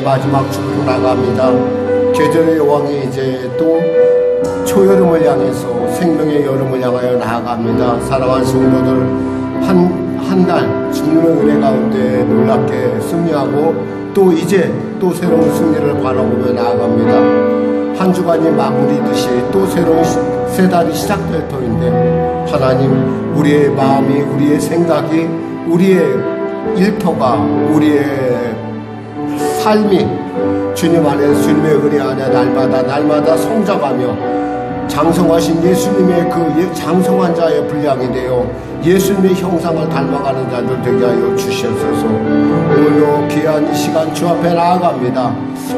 마지막 주로 나갑니다. 계절의 여왕이 이제 또 초여름을 향해서 생명의 여름을 향하여 나아갑니다. 사랑하는 성도들, 한 날 주님의 은혜 가운데 놀랍게 승리하고 또 이제 또 새로운 승리를 바라보며 나아갑니다. 한 주간이 마무리듯이 또 새로운 새 달이 시작될 터인데, 하나님, 우리의 마음이, 우리의 생각이, 우리의 일터가, 우리의 삶이 주님 안에서 주님의 은혜 안에 날마다 성장하며 장성하신 예수님의 그 장성한 자의 분량이 되어 예수님의 형상을 닮아가는 자들 되게 하여 주시옵소서. 오늘도 귀한 이 시간 주 앞에 나아갑니다.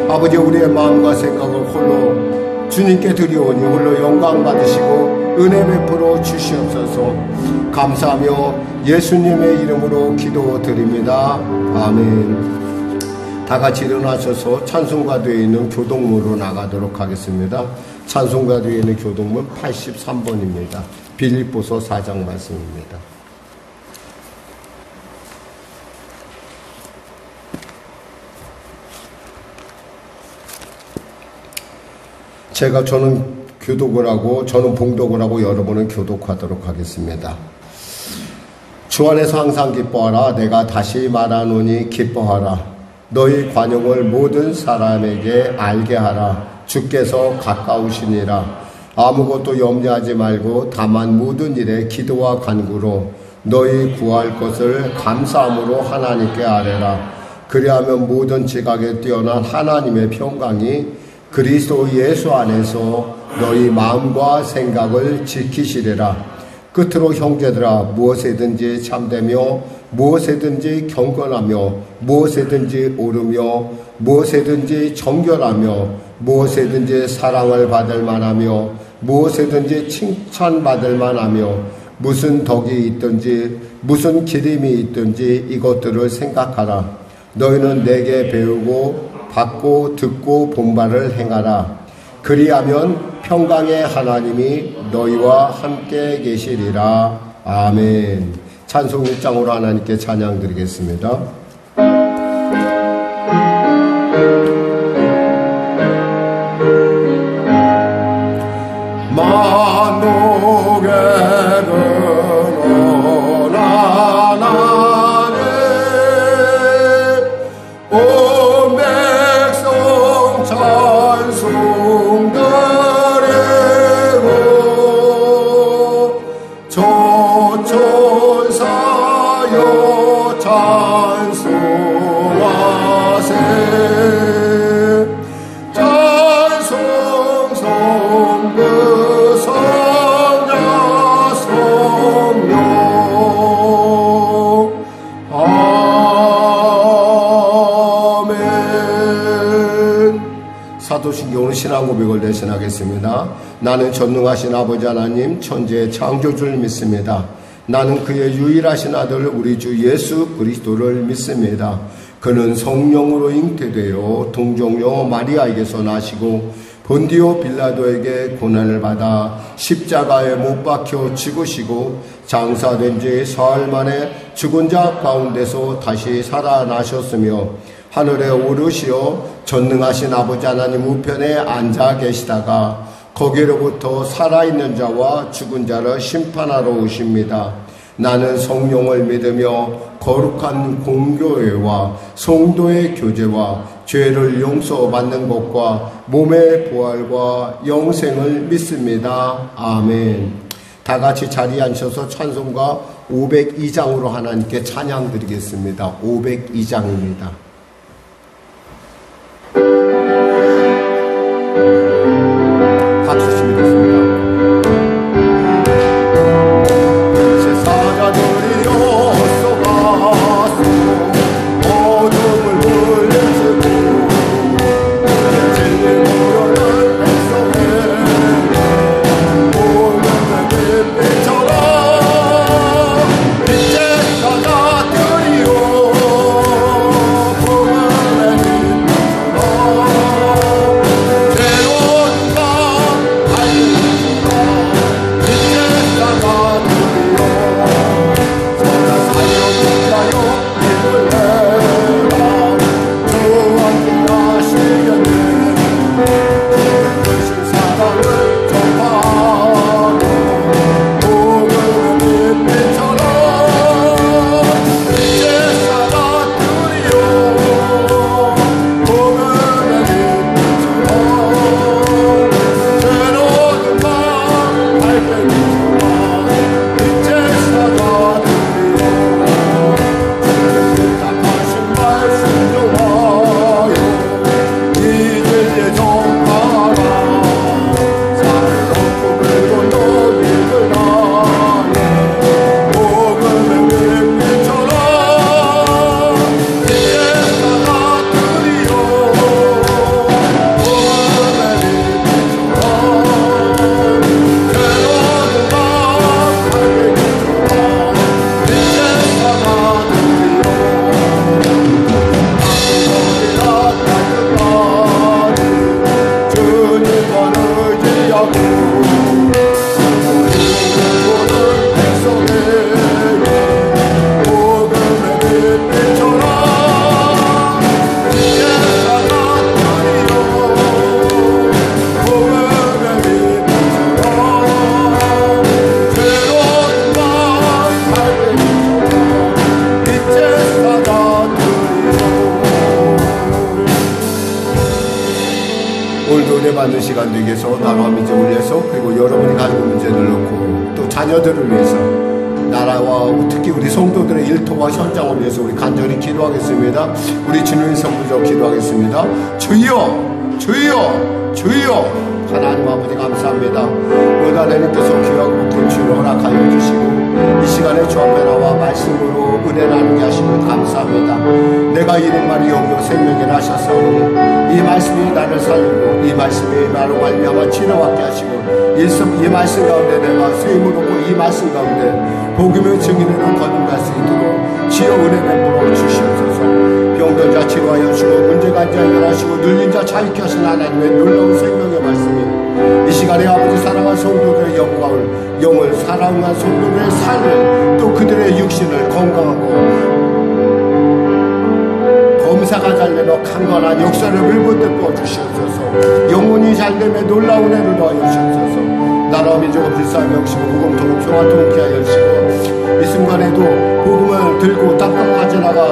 아버지, 우리의 마음과 생각을 홀로 주님께 드리오니 홀로 영광 받으시고 은혜 베풀어 주시옵소서. 감사하며 예수님의 이름으로 기도드립니다. 아멘. 다 같이 일어나셔서 찬송가도에 있는 교동문으로 나가도록 하겠습니다. 찬송가도에 있는 교동문 83번입니다. 빌립보서 4장 말씀입니다. 저는 교독을 하고, 저는 봉독을 하고, 여러분은 교독하도록 하겠습니다. 주 안에서 항상 기뻐하라. 내가 다시 말하노니 기뻐하라. 너희 관용을 모든 사람에게 알게 하라. 주께서 가까우시니라. 아무것도 염려하지 말고 다만 모든 일에 기도와 간구로 너희 구할 것을 감사함으로 하나님께 아뢰라. 그리하면 모든 지각에 뛰어난 하나님의 평강이 그리스도 예수 안에서 너희 마음과 생각을 지키시리라. 끝으로 형제들아, 무엇에든지 참되며 무엇에든지 경건하며 무엇에든지 옳으며 무엇에든지 정결하며 무엇에든지 사랑을 받을 만하며 무엇에든지 칭찬받을 만하며 무슨 덕이 있든지 무슨 기림이 있든지 이것들을 생각하라. 너희는 내게 배우고 받고 듣고 본 바를 행하라. 그리하면 평강의 하나님이 너희와 함께 계시리라. 아멘. 찬송 1장으로 하나님께 찬양 드리겠습니다. 사도신경 오늘 신앙 고백을 대신하겠습니다. 나는 전능하신 아버지 하나님 천지의 창조주를 믿습니다. 나는 그의 유일하신 아들 우리 주 예수 그리스도를 믿습니다. 그는 성령으로 잉태되어 동정녀 마리아에게서 나시고 본디오 빌라도에게 고난을 받아 십자가에 못 박혀 죽으시고 장사된 지 사흘 만에 죽은 자 가운데서 다시 살아나셨으며 하늘에 오르시어 전능하신 아버지 하나님 우편에 앉아 계시다가 거기로부터 살아있는 자와 죽은 자를 심판하러 오십니다. 나는 성령을 믿으며 거룩한 공교회와 성도의 교제와 죄를 용서받는 것과 몸의 부활과 영생을 믿습니다. 아멘. 다 같이 자리에 앉으셔서 찬송가 502장으로 하나님께 찬양 드리겠습니다. 502장입니다. 같이 준비됐습니다. 받는 시간 되게 해서 나라와 민족을 위해서 그리고 여러분이 가지고 문제를 놓고 또 자녀들을 위해서 나라와 특히 우리 성도들의 일터와 현장을 위해서 우리 간절히 기도하겠습니다. 우리 주님 성부적 기도하겠습니다. 주여 주여 주여 하나님 아버지 감사합니다. 오늘 하나님께서 귀하고 높은 주를 허락하여 주시고 이 시간에 주 앞에 나와 말씀으로 은혜 나누게 하시고 감사합니다. 내가 이런 말이 여기로 생명이라 하셨사오니 이 말씀이 나를 살리고 이 말씀이 나를 말미암아 치료받게 하시고 이 말씀 가운데 내가 수임을 얻고 이 말씀 가운데 복음의 증인으로 거듭날 수 있도록 주여 은혜 베풀어 주시옵소서. 병든 자 치료하여 주시고 문제가 안 해결하시고 눌린 자 자유케 하신 하나님의 놀라운 생명의 말씀이 이 시간에 아버지 사랑한 성도들의 영을 사랑한 성도들의 삶을 또 그들의 육신을 건강하고 검사가 잘되며 강건한 역사를 물고 뜯어 주시옵소서. 영혼이 잘되며 놀라운 애를 더하여 주시옵소서. 나라와 민족을 불쌍히 여기시고 복음통을 평화 통케 하여 주시고 이 순간에도 복음을 들고 땅땅 지나가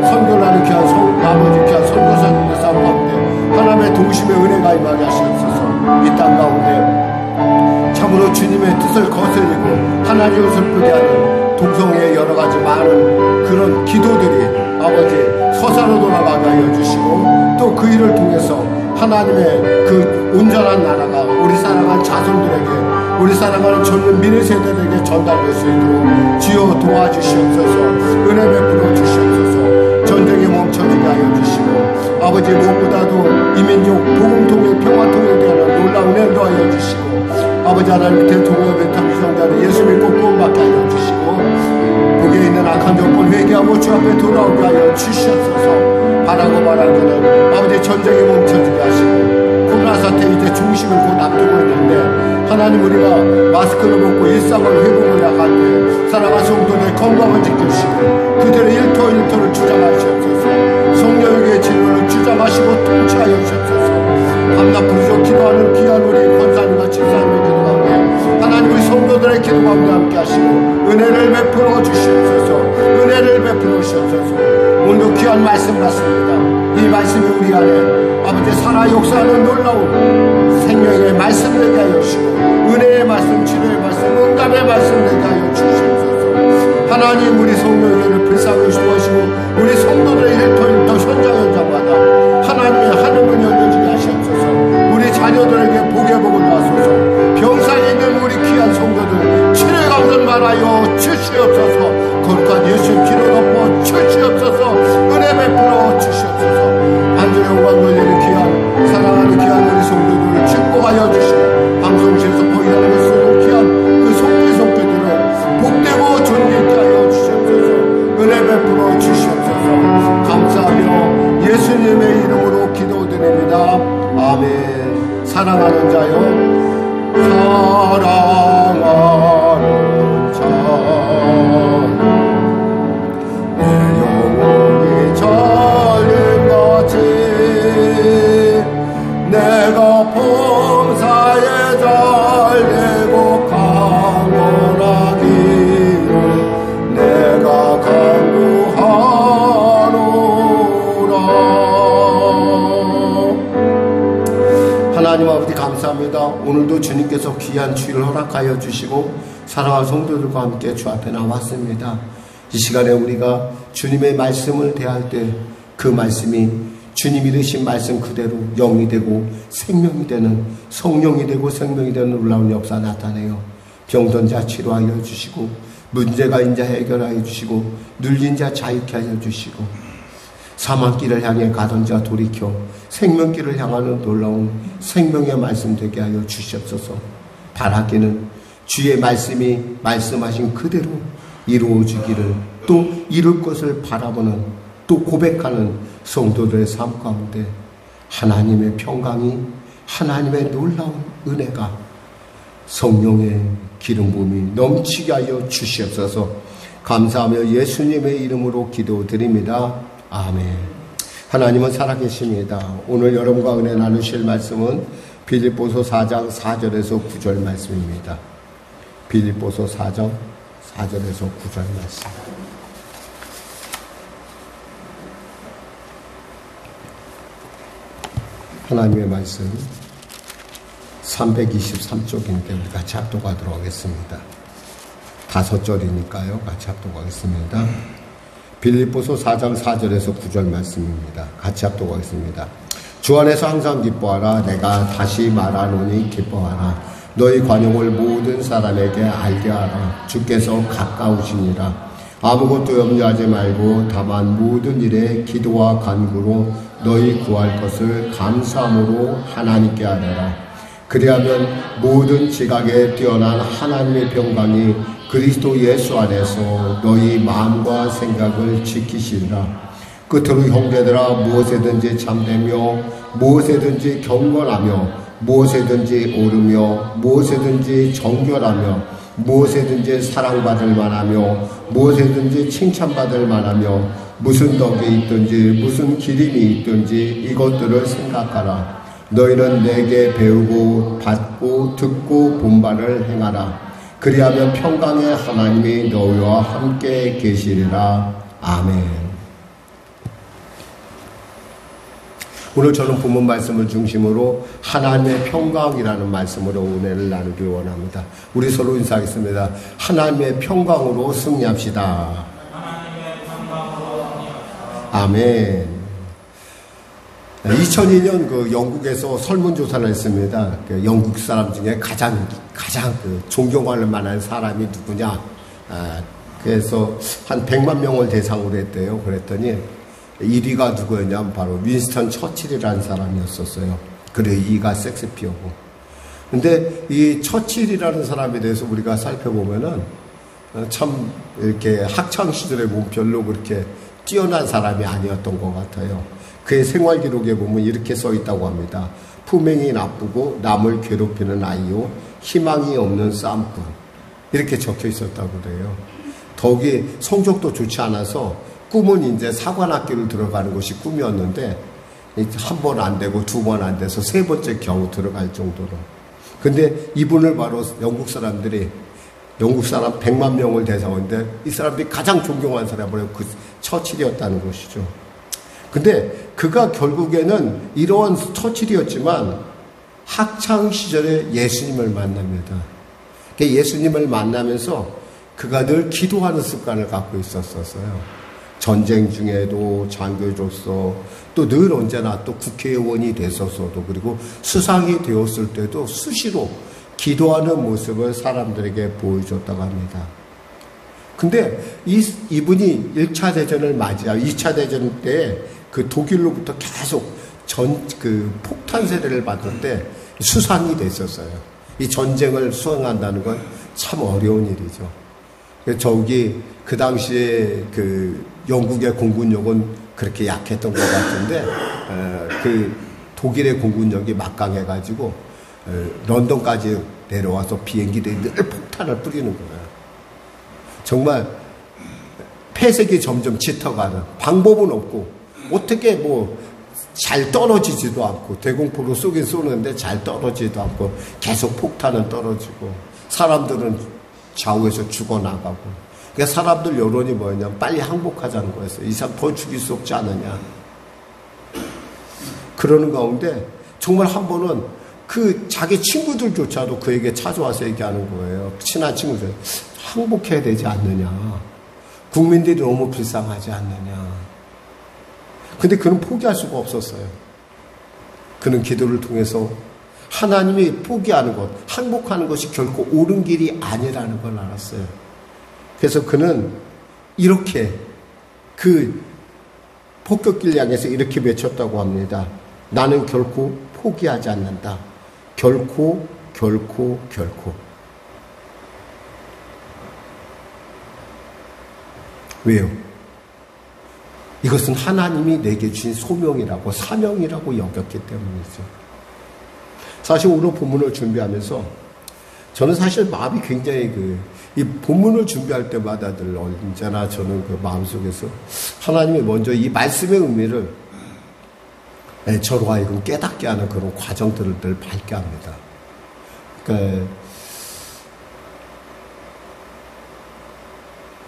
선교를 하는 귀한 아버지 귀한 선교사님들 싸움 가운데 하나님의 도우심의 은혜가 임하게 하시옵소서. 이 땅 가운데 참으로 주님의 뜻을 거슬리고 하나님을 슬프게 하는 동성애의 여러 가지 많은 그런 기도들이 아버지 서사로 돌아가게 하여 주시고 또 그 일을 통해서 하나님의 그 온전한 나라가 우리 사랑하는 자손들에게 우리 사랑하는 젊은 미래 세대들에게 전달될 수 있도록 주여 도와주시옵소서. 은혜 베풀어 주시옵소서. 전쟁이 멈춰지게 하여 주시고 아버지 무엇보다도 이민족 복음통일 평화통일에 대한 놀라운 은혜를 더하여 주시고 아버지 하나님 대통령의 탐지성자를 예수 믿고 구원받게 하여 주시고 북에 있는 악한 정권 회개하고 주 앞에 돌아오게 하여 주시옵소서. 바라고 말하기는 아버지 전쟁이 멈춰지게 하시고 코로나 사태 이제 중심을 곧 앞두고 있는데 하나님 우리가 마스크를 벗고 일상을 회복을 나갈 때 살아가는 성도들의 건강을 지키시고 그들의 일터를 주장하시옵소서. 성령에게 진로를 주장하시고 통치하여 주옵소서. 밤낮 부르짖어 기도하는 귀한 우리 권사님과 집사님의 기도 가운데 하나님 우리 성도들의 기도 가운데 함께 하시고 은혜를 베풀어 주시옵소서. 은혜를 베풀어 주시옵소서. 오늘도 귀한 말씀 같습니다. 이 말씀이 우리 안에 아버지 살아 역사하는 놀라운 생명의 말씀 되게 하여 주시고 은혜의 말씀, 치료의 말씀, 응답의 말씀 되게 하여 주시옵소서. 하나님 우리 성도들을 불쌍히 수고하시고 우리 성도들의 일터 현장마다 하나님의 하늘을 열려주게 하시옵소서. 우리 자녀들에게 복의 복을 주옵소서. 병상에 있는 우리 귀한 성도들 치료의 감선 말하여 주시옵소서. 거룩한 예수의 피로 덮어 주시옵소서. 은혜 베풀어 주시옵소서. 안전의 영광 돌리는 귀한 사랑하는 귀한 우리 성도들을 축복하여 주시고 방송실에서 보이는 것을 귀한 그 속죄들을 복되고 존귀케 하여 주시옵소서. 은혜 베풀어 주시옵소서. 감사하며 예수님의 이름으로 기도드립니다. 아멘. 사랑하는 자여 사랑하는 자여 내 영혼이 전림같이 내가 범사에 잘되고 강건하기를 내가 간구하노라. 하나님 아버지 감사합니다. 오늘도 주님께서 귀한 주일을 허락하여 주시고 사랑하는 성도들과 함께 주 앞에 나왔습니다. 이 시간에 우리가 주님의 말씀을 대할 때 그 말씀이 주님이 되신 말씀 그대로 영이 되고 생명이 되는 성령이 되고 생명이 되는 놀라운 역사 나타내요. 병든 자 치료하여 주시고 문제가 있는 자 해결하여 주시고 눌린 자 자유케 하여 주시고 사망길을 향해 가던 자 돌이켜 생명길을 향하는 놀라운 생명의 말씀 되게 하여 주시옵소서. 바라기는 주의 말씀이 말씀하신 그대로 이루어지기를 또 이룰 것을 바라보는 또 고백하는 성도들의 삶 가운데 하나님의 평강이 하나님의 놀라운 은혜가 성령의 기름 부음이 넘치게 하여 주시옵소서. 감사하며 예수님의 이름으로 기도드립니다. 아멘. 하나님은 살아계십니다. 오늘 여러분과 은혜 나누실 말씀은 빌립보서 4장 4절에서 9절 말씀입니다. 빌립보서 4장 4절에서 9절 말씀. 하나님의 말씀 323쪽인데 우리 같이 합독하도록 하겠습니다. 5절이니까요. 같이 합독하겠습니다. 빌립보서 4장 4절에서 9절 말씀입니다. 같이 합독하겠습니다. 주 안에서 항상 기뻐하라. 내가 다시 말하노니 기뻐하라. 너희 관용을 모든 사람에게 알게 하라. 주께서 가까우시니라. 아무것도 염려하지 말고 다만 모든 일에 기도와 간구로 너희 구할 것을 감사함으로 하나님께 아뢰라. 그리하면 모든 지각에 뛰어난 하나님의 평강이 그리스도 예수 안에서 너희 마음과 생각을 지키시리라. 끝으로 형제들아 무엇에든지 참되며 무엇에든지 경건하며 무엇에든지 오르며 무엇에든지 정결하며 무엇에든지 사랑받을 만하며 무엇에든지 칭찬받을 만하며 무슨 덕이 있든지 무슨 기림이 있든지 이것들을 생각하라. 너희는 내게 배우고 받고 듣고 본 바를 행하라. 그리하면 평강의 하나님이 너희와 함께 계시리라. 아멘. 오늘 저는 본문 말씀을 중심으로 하나님의 평강이라는 말씀으로 은혜를 나누기 원합니다. 우리 서로 인사하겠습니다. 하나님의 평강으로 승리합시다. 아멘. 2002년 그 영국에서 설문조사를 했습니다. 그 영국 사람 중에 가장 그 존경할 만한 사람이 누구냐. 그래서 한 100만 명을 대상으로 했대요. 그랬더니 1위가 누구였냐면 바로 윈스턴 처칠이라는 사람이었었어요. 그래, 2위가 섹스피어고. 근데 이 처칠이라는 사람에 대해서 우리가 살펴보면은 참 이렇게 학창 시절에 보면 별로 그렇게 뛰어난 사람이 아니었던 것 같아요. 그의 생활 기록에 보면 이렇게 써 있다고 합니다. 품행이 나쁘고 남을 괴롭히는 아이요, 희망이 없는 쌈꾼. 이렇게 적혀 있었다고 그래요. 더욱이 성적도 좋지 않아서 꿈은 이제 사관학교를 들어가는 것이 꿈이었는데 한 번 안 되고 두 번 안 돼서 세 번째 겨우 들어갈 정도로. 근데 이분을 바로 영국 사람 100만 명을 대상인데 이 사람들이 가장 존경한 사람이 그 처칠이었다는 것이죠. 근데 그가 결국에는 이러한 처칠이었지만 학창 시절에 예수님을 만납니다. 예수님을 만나면서 그가 늘 기도하는 습관을 갖고 있었어요. 전쟁 중에도 장교로서 또 늘 언제나 또 국회의원이 됐었어도 그리고 수상이 되었을 때도 수시로 기도하는 모습을 사람들에게 보여줬다고 합니다. 근데 이분이 1차 대전을 맞이하고 2차 대전 때 그 독일로부터 계속 폭탄 세례를 받을 때 수상이 됐었어요. 이 전쟁을 수행한다는 건 참 어려운 일이죠. 저기 그 당시에 그 영국의 공군력은 그렇게 약했던 것 같은데 그 독일의 공군력이 막강해가지고 런던까지 내려와서 비행기들이 늘 폭탄을 뿌리는 거예요. 정말 폐색이 점점 짙어가는 방법은 없고 어떻게 잘 떨어지지도 않고 대공포로 쏘긴 쏘는데 잘 떨어지지도 않고 계속 폭탄은 떨어지고 사람들은 좌우에서 죽어나가고. 그러니까 사람들 여론이 뭐였냐면 빨리 항복하자는 거였어요. 이상 더 죽일 수 없지 않느냐. 그러는 가운데 정말 한 번은 그 자기 친구들조차도 그에게 찾아와서 얘기하는 거예요. 친한 친구들. 항복해야 되지 않느냐. 국민들이 너무 불쌍하지 않느냐. 근데 그는 포기할 수가 없었어요. 그는 기도를 통해서 하나님이 포기하는 것, 항복하는 것이 결코 옳은 길이 아니라는 걸 알았어요. 그래서 그는 이렇게 그 폭격기를 향해서 이렇게 외쳤다고 합니다. 나는 결코 포기하지 않는다. 결코, 결코, 결코. 왜요? 이것은 하나님이 내게 주신 소명이라고 사명이라고 여겼기 때문이죠. 사실 오늘 본문을 준비하면서 저는 사실 마음이 굉장히 이 본문을 준비할 때마다 늘 언제나 저는 그 마음속에서 하나님이 먼저 이 말씀의 의미를 저로 하여금 깨닫게 하는 그런 과정들을 늘 밟게 합니다. 그러니까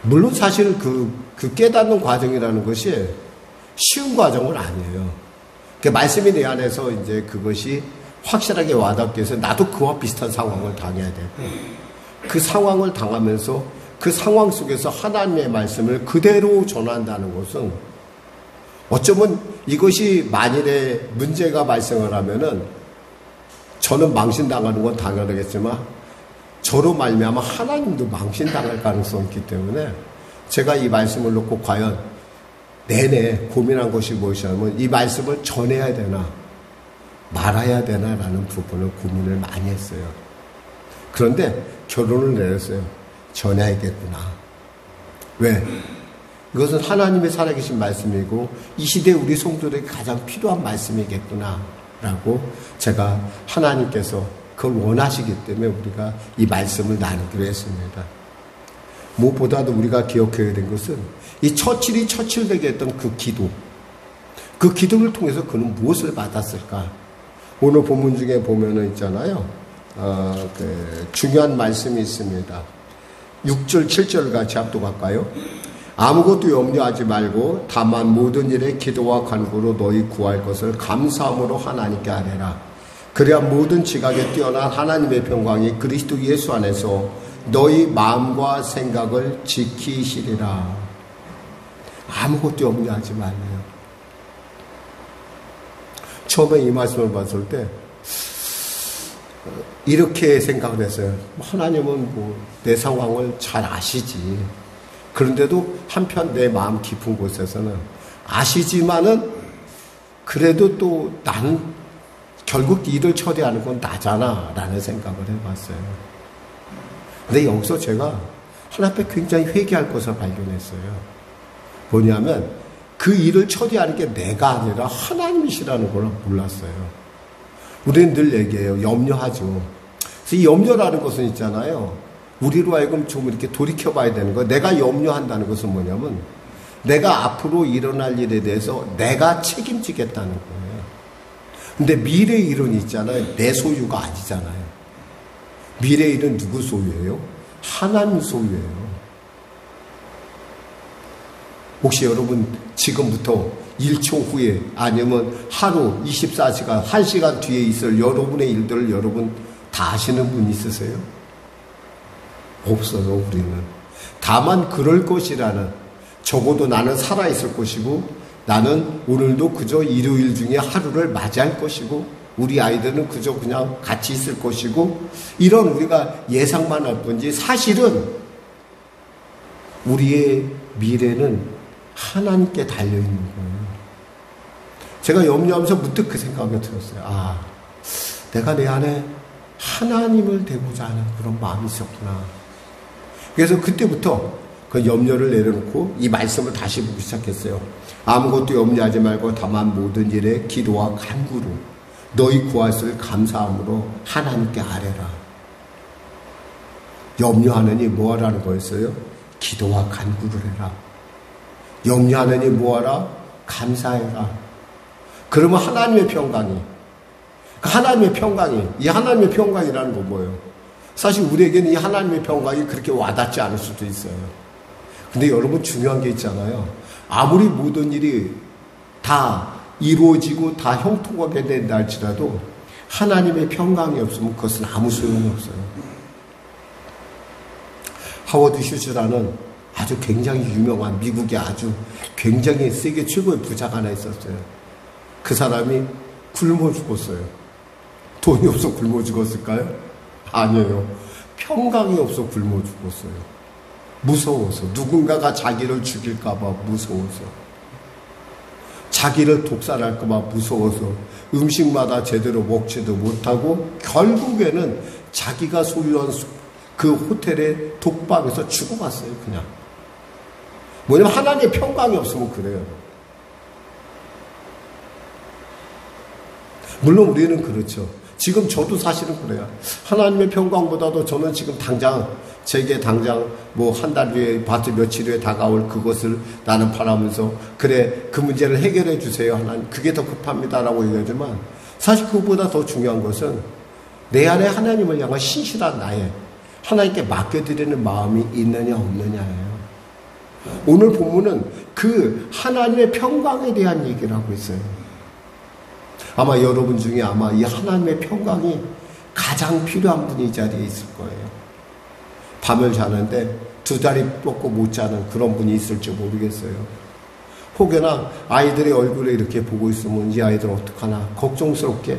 물론 사실 그 깨닫는 과정이라는 것이 쉬운 과정은 아니에요. 그 말씀이 내 안에서 이제 그것이 확실하게 와닿기 위해서 나도 그와 비슷한 상황을 당해야 되고 그 상황을 당하면서 그 상황 속에서 하나님의 말씀을 그대로 전한다는 것은 어쩌면 이것이 만일에 문제가 발생을 하면은 저는 망신당하는 건 당연하겠지만 저로 말미암아 하나님도 망신당할 가능성이 있기 때문에 제가 이 말씀을 놓고 과연 내내 고민한 것이 무엇이냐면 이 말씀을 전해야 되나 말아야 되나라는 부분을 고민을 많이 했어요. 그런데 결론을 내렸어요. 전해야겠구나. 왜? 이것은 하나님의 살아계신 말씀이고 이 시대에 우리 성도들에게 가장 필요한 말씀이겠구나 라고 제가 하나님께서 그걸 원하시기 때문에 우리가 이 말씀을 나누기로 했습니다. 무엇보다도 우리가 기억해야 된 것은 이 처칠이 처칠되게 했던 그 기도를 통해서 그는 무엇을 받았을까? 오늘 본문 중에 보면은 있잖아요. 중요한 말씀이 있습니다. 6절, 7절 같이 합독할까요? 아무것도 염려하지 말고 다만 모든 일에 기도와 간구로 너희 구할 것을 감사함으로 하나님께 아뢰라. 그래야 모든 지각에 뛰어난 하나님의 평강이 그리스도 예수 안에서 너희 마음과 생각을 지키시리라. 아무것도 염려하지 말래요. 처음에 이 말씀을 봤을 때 이렇게 생각을 했어요. 하나님은 내 상황을 잘 아시지. 그런데도 한편 내 마음 깊은 곳에서는 아시지만은 그래도 또 나는 결국 일을 처리하는 건 나잖아 라는 생각을 해봤어요. 근데 여기서 제가 하나님 앞에 굉장히 회개할 것을 발견했어요. 뭐냐면 그 일을 처리하는 게 내가 아니라 하나님이시라는 걸 몰랐어요. 우리는 늘 얘기해요. 염려하죠. 그래서 이 염려라는 것은 있잖아요. 우리로 하여금 좀 이렇게 돌이켜봐야 되는 거예요. 내가 염려한다는 것은 뭐냐면 내가 앞으로 일어날 일에 대해서 내가 책임지겠다는 거예요. 근데 미래 일은 있잖아요. 내 소유가 아니잖아요. 미래 일은 누구 소유예요? 하나님 소유예요. 혹시 여러분 지금부터 1초 후에 아니면 하루 24시간 1시간 뒤에 있을 여러분의 일들을 여러분 다 아시는 분 있으세요? 없어요. 우리는. 다만 그럴 것이라는, 적어도 나는 살아있을 것이고 나는 오늘도 그저 일요일 중에 하루를 맞이할 것이고 우리 아이들은 그저 그냥 같이 있을 것이고 이런 우리가 예상만 할 뿐이지 사실은 우리의 미래는 하나님께 달려있는 거예요. 제가 염려하면서 문득 그 생각이 들었어요. 아, 내가 내 안에 하나님을 대고자 하는 그런 마음이 있었구나. 그래서 그때부터 그 염려를 내려놓고 이 말씀을 다시 보기 시작했어요. 아무것도 염려하지 말고 다만 모든 일에 기도와 간구로 너희 구하실 감사함으로 하나님께 아뢰라. 염려하느니 뭐하라는 거였어요? 기도와 간구를 해라. 염려하느니 뭐하라? 감사해라. 그러면 하나님의 평강이, 이 하나님의 평강이라는 건 뭐예요? 사실 우리에게는 이 하나님의 평강이 그렇게 와닿지 않을 수도 있어요. 근데 여러분 중요한 게 있잖아요. 아무리 모든 일이 다 이루어지고 다 형통하게 된다 할지라도 하나님의 평강이 없으면 그것은 아무 소용이 없어요. 하워드 휴즈라는 아주 굉장히 유명한 미국의 아주 굉장히 세계 최고의 부자가 하나 있었어요. 그 사람이 굶어 죽었어요. 돈이 없어 굶어 죽었을까요? 아니에요. 평강이 없어 굶어 죽었어요. 무서워서. 누군가가 자기를 죽일까봐 무서워서. 자기를 독살할까봐 무서워서 음식마다 제대로 먹지도 못하고 결국에는 자기가 소유한 그 호텔의 독방에서 죽어갔어요. 그냥. 뭐냐면 하나님의 평강이 없으면 그래요. 물론 우리는 그렇죠. 지금 저도 사실은 그래요. 하나님의 평강보다도 저는 지금 제게 당장 뭐 한 달 뒤에, 며칠 후에 다가올 그것을 나는 바라면서 그래, 그 문제를 해결해 주세요. 하나님, 그게 더 급합니다라고 얘기하지만 사실 그것보다 더 중요한 것은 내 안에 하나님을 향한 신실한 나의 하나님께 맡겨드리는 마음이 있느냐 없느냐예요. 오늘 본문은 그 하나님의 평강에 대한 얘기를 하고 있어요. 아마 여러분 중에 아마 이 하나님의 평강이 가장 필요한 분이 이 자리에 있을 거예요. 밤을 자는데 두 다리 뻗고 못 자는 그런 분이 있을지 모르겠어요. 혹여나 아이들의 얼굴을 이렇게 보고 있으면 이 아이들 어떡하나 걱정스럽게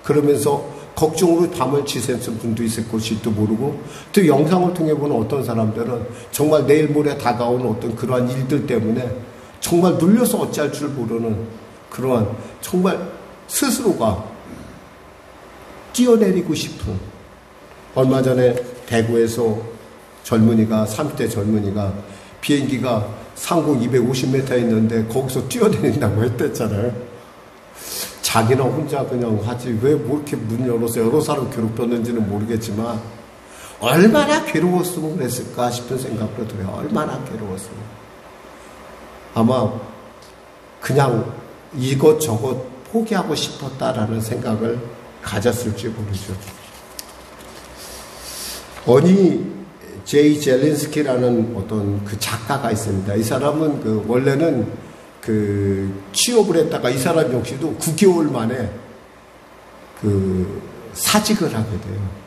그러면서 걱정으로 밤을 지새는 분도 있을 것일지도 모르고 또 영상을 통해 보는 어떤 사람들은 정말 내일 모레 다가오는 어떤 그러한 일들 때문에 정말 눌려서 어찌할 줄 모르는 그러한 정말 스스로가 뛰어내리고 싶은. 얼마 전에 대구에서 30대 젊은이가 비행기가 상공 250m 있는데 거기서 뛰어내린다고 했댔잖아요. 자기는 혼자 그냥 하지 왜 뭐 이렇게 문 열어서 여러 사람 괴롭혔는지는 모르겠지만 얼마나 괴로웠으면 그랬을까 싶은 생각도 들어요. 얼마나 괴로웠으면. 아마 그냥 이것저것 포기하고 싶었다라는 생각을 가졌을지 모르죠. 어니 제이 젤린스키라는 어떤 그 작가가 있습니다. 이 사람은 원래는 취업을 했다가 이 사람 역시도 9개월 만에 사직을 하게 돼요.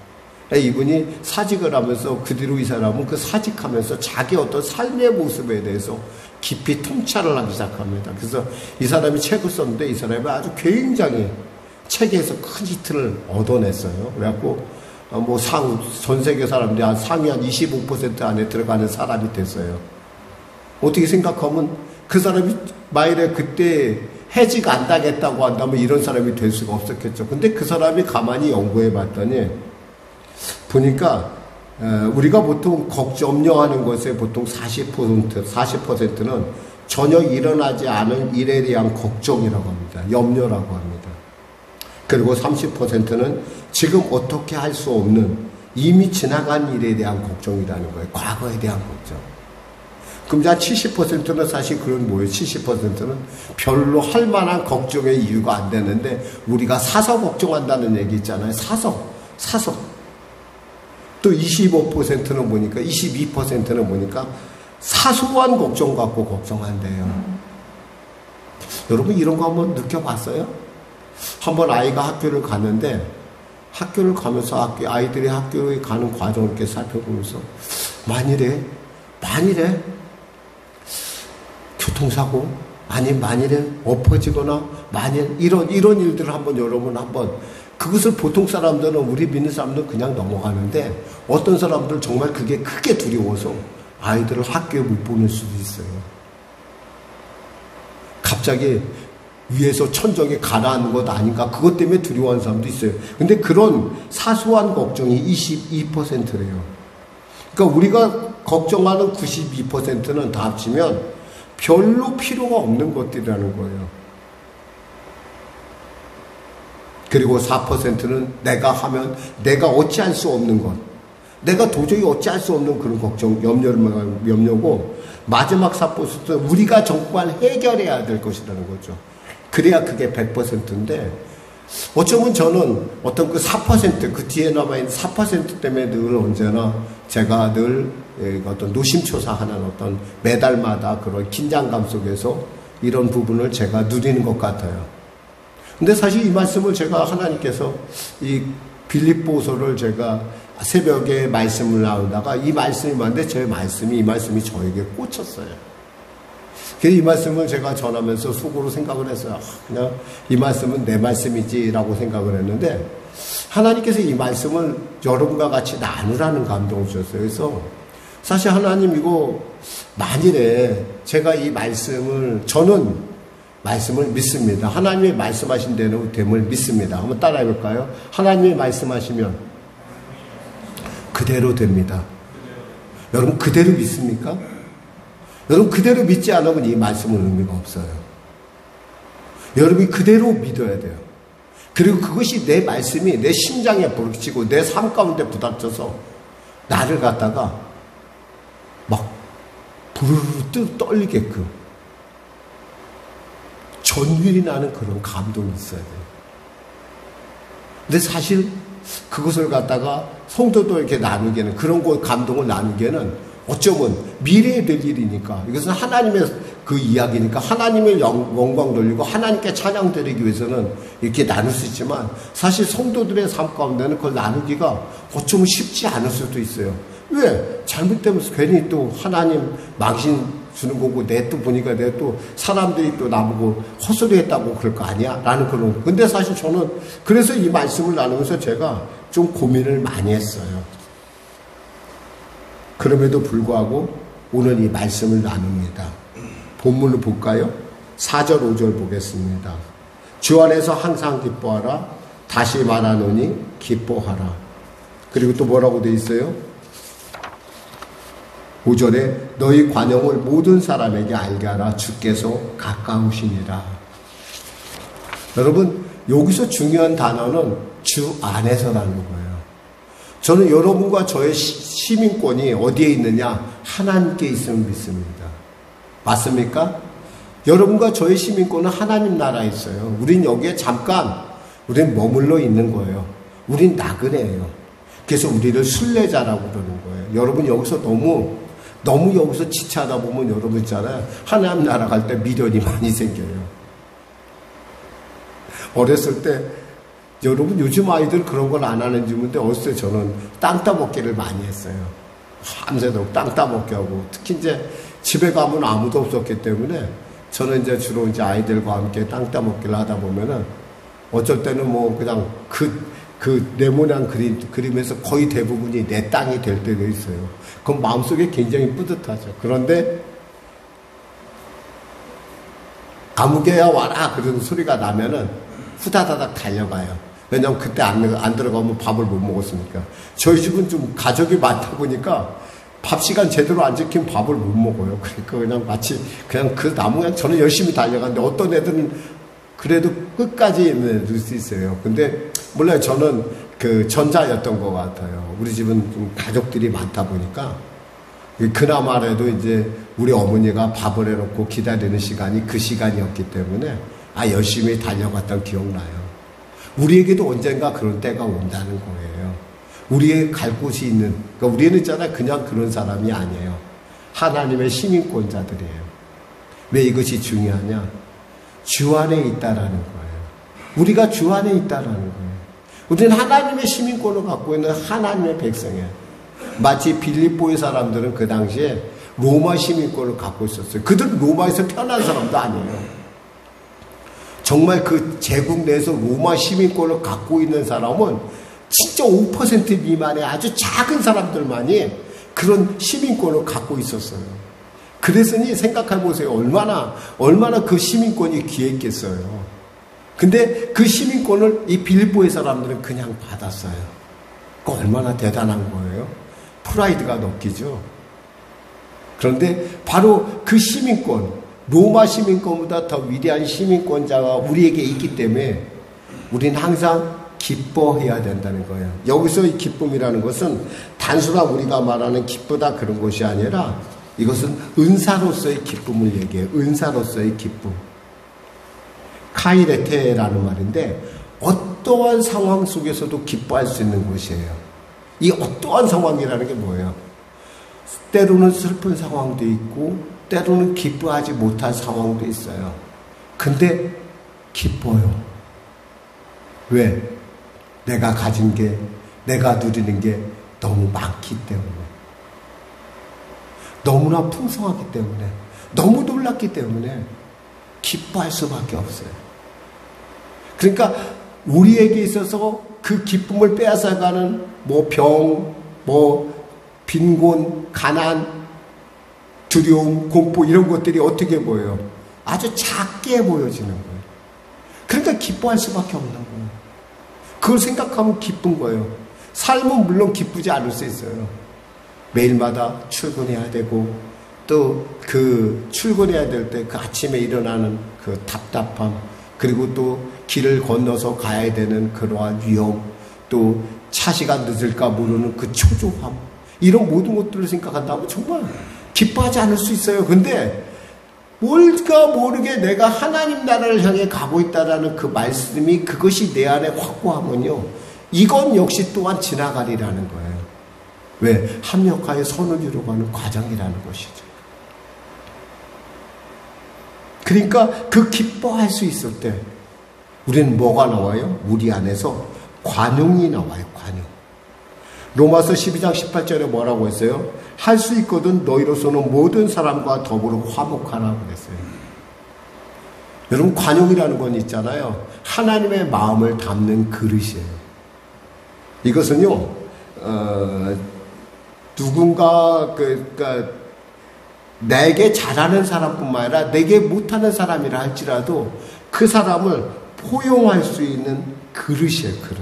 이분이 사직을 하면서 그 뒤로 이 사람은 그 사직하면서 자기 어떤 삶의 모습에 대해서 깊이 통찰을 하기 시작합니다. 그래서 이 사람이 책을 썼는데 이 사람이 아주 굉장히 책에서 큰 히트를 얻어냈어요. 그래갖고 전 세계 사람들이 상위 한 25% 안에 들어가는 사람이 됐어요. 어떻게 생각하면 그 사람이 만일에 그때 해지가 안 당했다고 한다면 이런 사람이 될 수가 없었겠죠. 근데 그 사람이 가만히 연구해 봤더니 보니까 우리가 보통 염려하는 것에 보통 40%는 전혀 일어나지 않은 일에 대한 걱정이라고 합니다. 염려라고 합니다. 그리고 30%는 지금 어떻게 할 수 없는 이미 지나간 일에 대한 걱정이라는 거예요. 과거에 대한 걱정. 그럼 자 70%는 사실 그런 뭐예요? 70%는 별로 할 만한 걱정의 이유가 안 되는데 우리가 사서 걱정한다는 얘기 있잖아요. 사서. 또 25%는 뭐니까 22%는 뭐니까 사소한 걱정 갖고 걱정한대요. 여러분 이런 거 한번 느껴봤어요? 한번 아이가 학교를 갔는데 학교를 가면서 아이들이 학교에 가는 과정을 이렇게 살펴보면서 만일에 교통사고 만일에 엎어지거나 이런 일들을 여러분 그것을 보통 사람들은 우리 믿는 사람들은 그냥 넘어가는데 어떤 사람들은 정말 그게 크게 두려워서 아이들을 학교에 못 보낼 수도 있어요. 갑자기 위에서 천정에 가라앉는 것 아닌가 그것 때문에 두려워하는 사람도 있어요. 근데 그런 사소한 걱정이 22%래요. 그러니까 우리가 걱정하는 92%는 다 합치면 별로 필요가 없는 것들이라는 거예요. 그리고 4%는 내가 어찌할 수 없는 것, 내가 도저히 어찌할 수 없는 그런 걱정, 염려고 마지막 4%는 우리가 정말 해결해야 될 것이라는 거죠. 그래야 그게 100%인데 어쩌면 저는 어떤 그 4%, 그 뒤에 남아있는 4% 때문에 늘 언제나 제가 늘 어떤 노심초사하는 어떤 매달마다 그런 긴장감 속에서 이런 부분을 제가 누리는 것 같아요. 근데 사실 이 말씀을 제가 하나님께서 이 빌립보서를 제가 새벽에 말씀을 나누다가 이 말씀이 많은데 이 말씀이 저에게 꽂혔어요. 그래서 이 말씀을 제가 전하면서 속으로 생각을 했어요. 그냥 이 말씀은 내 말씀이지라고 생각을 했는데 하나님께서 이 말씀을 여러분과 같이 나누라는 감동을 주셨어요. 그래서 사실 하나님 이거 만일에 제가 이 말씀을 저는 말씀을 믿습니다. 하나님이 말씀하신 대로 됨을 믿습니다. 한번 따라해 볼까요? 하나님이 말씀하시면 그대로 됩니다. 여러분 그대로 믿습니까? 여러분 그대로 믿지 않으면 이 말씀은 의미가 없어요. 여러분이 그대로 믿어야 돼요. 그리고 그것이 내 말씀이 내 심장에 부르치고 내 삶 가운데 부닥쳐서 나를 갖다가 막 부르르 떨리게끔 전율이 나는 그런 감동이 있어야 돼요. 근데 사실 그것을 갖다가 성도도 이렇게 나누기에는 그런 감동을 나누기에는 어쩌면 미래에 될 일이니까 이것은 하나님의 그 이야기니까 하나님의 영광 돌리고 하나님께 찬양 드리기 위해서는 이렇게 나눌 수 있지만 사실 성도들의 삶 가운데는 그걸 나누기가 어쩌면 쉽지 않을 수도 있어요. 왜? 잘못되면 괜히 또 하나님 망신 주는 거고 내 또 보니까 내 또 사람들이 또 나보고 헛소리 했다고 그럴 거 아니야? 라는 그런. 근데 사실 저는 그래서 이 말씀을 나누면서 제가 좀 고민을 많이 했어요. 그럼에도 불구하고 오늘 이 말씀을 나눕니다. 본문을 볼까요? 4절 5절 보겠습니다. 주 안에서 항상 기뻐하라. 다시 말하노니 기뻐하라. 그리고 또 뭐라고 되어 있어요? 5절에 너희 관용을 모든 사람에게 알게 하라. 주께서 가까우시니라. 여러분 여기서 중요한 단어는 주 안에서라는 거예요. 저는 여러분과 저의 시민권이 어디에 있느냐? 하나님께 있음을 믿습니다. 맞습니까? 여러분과 저의 시민권은 하나님 나라에 있어요. 우린 여기에 잠깐 우린 머물러 있는 거예요. 우린 나그네예요. 그래서 우리를 순례자라고 그러는 거예요. 여러분 여기서 너무 여기서 지체하다 보면 여러분 있잖아요. 하나님 나라 갈 때 미련이 많이 생겨요. 어렸을 때 여러분 요즘 아이들 그런 걸 안 하는지 모르는데 어렸을 때 저는 땅 따먹기를 많이 했어요. 밤새도록 땅 따먹기 하고 특히 이제 집에 가면 아무도 없었기 때문에 저는 이제 주로 이제 아이들과 함께 땅 따먹기를 하다 보면은 어쩔 때는 뭐 그냥 그 네모난 그림에서 거의 대부분이 내 땅이 될 때도 있어요. 그럼 마음속에 굉장히 뿌듯하죠. 그런데 아무개야 와라 그런 소리가 나면은 후다다닥 달려가요. 왜냐면 그때 안 들어가면 밥을 못 먹었으니까. 저희 집은 좀 가족이 많다 보니까 밥 시간 제대로 안 지키면 밥을 못 먹어요. 그러니까 그냥 마치 그냥 그 나무에 저는 열심히 달려가는데 어떤 애들은 그래도 끝까지 넣을 수 있어요. 근데 몰라요. 저는 그 전자였던 것 같아요. 우리 집은 좀 가족들이 많다 보니까 그나마라도 이제 우리 어머니가 밥을 해놓고 기다리는 시간이 그 시간이었기 때문에 열심히 달려갔던 기억나요. 우리에게도 언젠가 그런 때가 온다는 거예요. 우리의 갈 곳이 있는, 그러니까 우리는 있잖아요. 그냥 그런 사람이 아니에요. 하나님의 시민권자들이에요. 왜 이것이 중요하냐? 주 안에 있다라는 거예요. 우리가 주 안에 있다라는 거예요. 우리는 하나님의 시민권을 갖고 있는 하나님의 백성이에요. 마치 빌립보의 사람들은 그 당시에 로마 시민권을 갖고 있었어요. 그들은 로마에서 태어난 사람도 아니에요. 정말 그 제국 내에서 로마 시민권을 갖고 있는 사람은 진짜 5% 미만의 아주 작은 사람들만이 그런 시민권을 갖고 있었어요. 그랬으니 생각해 보세요. 얼마나 그 시민권이 귀했겠어요. 근데 그 시민권을 이 빌립보의 사람들은 그냥 받았어요. 그 얼마나 대단한 거예요. 프라이드가 넘기죠. 그런데 바로 그 시민권, 로마 시민권보다 더 위대한 시민권자가 우리에게 있기 때문에 우리는 항상 기뻐해야 된다는 거예요. 여기서 이 기쁨이라는 것은 단순한 우리가 말하는 기쁘다 그런 것이 아니라 이것은 은사로서의 기쁨을 얘기해요. 은사로서의 기쁨. 카이레테라는 말인데 어떠한 상황 속에서도 기뻐할 수 있는 것이에요. 이 어떠한 상황이라는 게 뭐예요? 때로는 슬픈 상황도 있고 때로는 기뻐하지 못할 상황도 있어요. 근데 기뻐요. 왜? 내가 가진 게, 내가 누리는 게 너무 많기 때문에. 너무나 풍성하기 때문에. 너무 놀랐기 때문에 기뻐할 수밖에 없어요. 그러니까 우리에게 있어서 그 기쁨을 빼앗아가는 병, 빈곤, 가난, 두려움, 공포 이런 것들이 어떻게 보여요? 아주 작게 보여지는 거예요. 그러니까 기뻐할 수밖에 없는 거예요. 그걸 생각하면 기쁜 거예요. 삶은 물론 기쁘지 않을 수 있어요. 매일마다 출근해야 되고 또 그 출근해야 될 때 그 아침에 일어나는 그 답답함, 그리고 또 길을 건너서 가야 되는 그러한 위험, 또 차시가 늦을까 모르는 그 초조함, 이런 모든 것들을 생각한다면 정말 기뻐하지 않을 수 있어요. 근데 뭘까 모르게 내가 하나님 나라를 향해 가고 있다라는 그 말씀이, 그것이 내 안에 확고하면요, 이건 역시 또한 지나가리라는 거예요. 왜? 합력하여 선을 이루어가는 과정이라는 것이죠. 그러니까 그 기뻐할 수 있을 때 우리는 뭐가 나와요? 우리 안에서 관용이 나와요. 관용. 로마서 12장 18절에 뭐라고 했어요? 할 수 있거든 너희로서는 모든 사람과 더불어 화목하라고 그랬어요. 여러분, 관용이라는 건 있잖아요. 하나님의 마음을 담는 그릇이에요. 이것은요, 누군가 그러니까 내게 잘하는 사람뿐만 아니라 내게 못하는 사람이라 할지라도 그 사람을 포용할 수 있는 그릇이에요. 그릇.